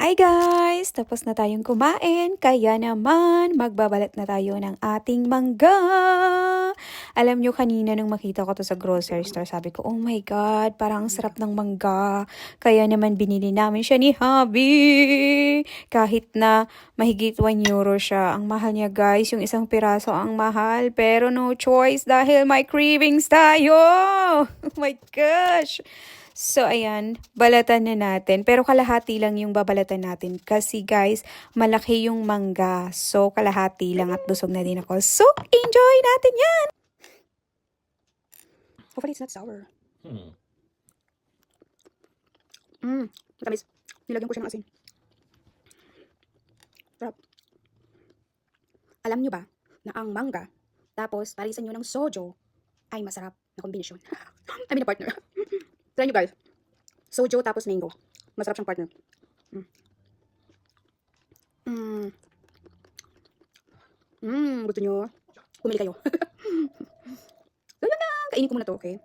Hi guys! Tapos na tayong kumain, kaya naman magbabalat na tayo ng ating mangga. Alam nyo kanina nung makita ko to sa grocery store, sabi ko, oh my god, parang ang sarap ng mangga. Kaya naman binili namin siya ni Hubby. Kahit na mahigit 1 euro siya, ang mahal niya guys, yung isang piraso ang mahal. Pero no choice dahil may cravings tayo. Oh my gosh! So, ayan, balatan na natin. Pero kalahati lang yung babalatan natin. Kasi guys, malaki yung mangga. So, kalahati lang at busog na din ako. So, enjoy natin yan! Hopefully, it's not sour. Matamis. Nilagyan ko siya ng asin. Sarap. Alam nyo ba na ang mangga, tapos parisan nyo ng sojo, ay masarap na kombinasyon. I mean, a partner. Try nyo guys. Sojo tapos mango. Masarap siyang partner. Gusto nyo? Pumili kayo. So, yun lang. Kainin ko muna to, okay?